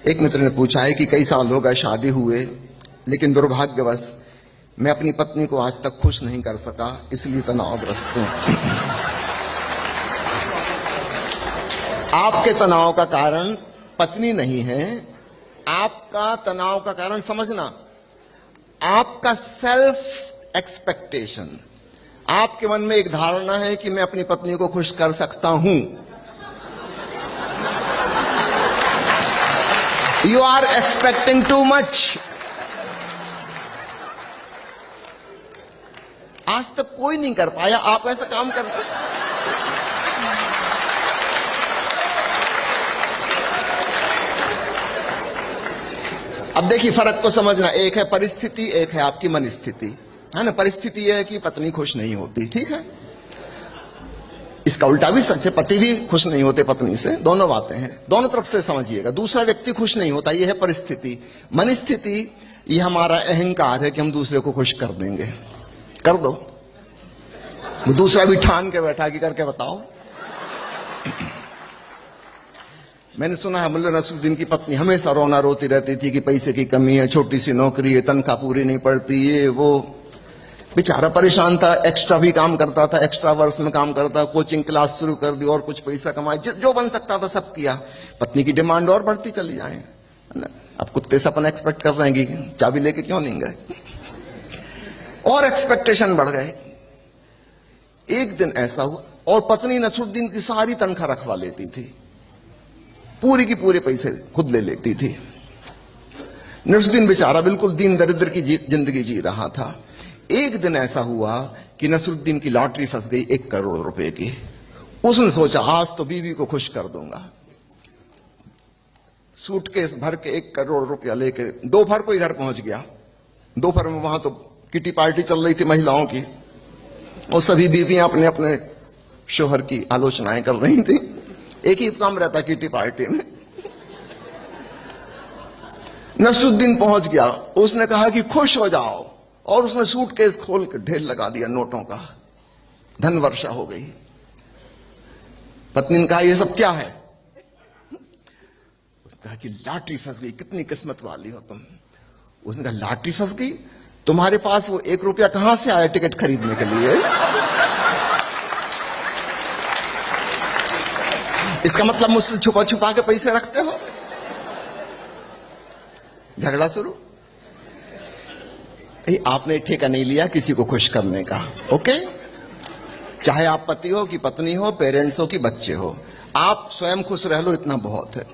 एक मित्र ने पूछा है कि कई साल हो गए शादी हुए, लेकिन दुर्भाग्यवश मैं अपनी पत्नी को आज तक खुश नहीं कर सका, इसलिए तनावग्रस्त हूं। आपके तनाव का कारण पत्नी नहीं है, आपका तनाव का कारण समझना आपका सेल्फ एक्सपेक्टेशन। आपके मन में एक धारणा है कि मैं अपनी पत्नी को खुश कर सकता हूं। You are expecting too much. आज तक कोई नहीं कर पाया, आप ऐसा काम करते। अब देखिए फर्क को समझना, एक है परिस्थिति, एक है आपकी मन स्थिति, है ना। परिस्थिति यह है कि पत्नी खुश नहीं होती, ठीक है। इसका उल्टा भी सच है, पति भी खुश नहीं होते पत्नी से, दोनों बातें हैं, दोनों तरफ से समझिएगा। दूसरा व्यक्ति खुश नहीं होता, यह है परिस्थिति। मन स्थिति यह हमारा अहंकार है कि हम दूसरे को खुश कर देंगे। कर दो, दूसरा भी ठान के बैठा कि करके बताओ। मैंने सुना है मुल्ला नसरुद्दीन की पत्नी हमेशा रोना रोती रहती थी कि पैसे की कमी है, छोटी सी नौकरी है, तनख्वाह पूरी नहीं पड़ती, ये वो। बेचारा परेशान था, एक्स्ट्रा भी काम करता था, एक्स्ट्रा वर्ष में काम करता, कोचिंग क्लास शुरू कर दी और कुछ पैसा कमाए, जो बन सकता था सब किया। पत्नी की डिमांड और बढ़ती चली जाए, है ना। अब कुत्ते से अपन एक्सपेक्ट कर रहे हैं कि चाबी लेके क्यों नहीं गए, और एक्सपेक्टेशन बढ़ गए। एक दिन ऐसा हुआ और पत्नी नसरुद्दीन की सारी तनख्वाह रखवा लेती थी, पूरी की पूरे पैसे खुद ले लेती थी। नसरुद्दीन बेचारा बिल्कुल दीन दरिद्र की जिंदगी जी रहा था। एक दिन ऐसा हुआ कि नसरुद्दीन की लॉटरी फंस गई 1 करोड़ रुपए की। उसने सोचा आज तो बीवी को खुश कर दूंगा। सूटकेस भर के 1 करोड़ रुपया लेके दोपहर को ही घर पहुंच गया। दोपहर में वहां तो किटी पार्टी चल रही थी महिलाओं की, और सभी बीवियां अपने अपने शोहर की आलोचनाएं कर रही थी। एक ही काम रहता किटी पार्टी में। नसरुद्दीन पहुंच गया, उसने कहा कि खुश हो जाओ, और उसने सूटकेस खोल के ढेर लगा दिया नोटों का। धन वर्षा हो गई। पत्नी ने कहा ये सब क्या है? उसने कहा कि लॉटरी फंस गई, कितनी किस्मत वाली हो तुम। उसने कहा लॉटरी फंस गई? तुम्हारे पास वो 1 रुपया कहां से आया टिकट खरीदने के लिए? इसका मतलब मुझसे छुपा छुपा के पैसे रखते हो? झगड़ा शुरू। आपने ठेका नहीं लिया किसी को खुश करने का, ओके। चाहे आप पति हो कि पत्नी हो, पेरेंट्स हो कि बच्चे हो, आप स्वयं खुश रह लो, इतना बहुत है।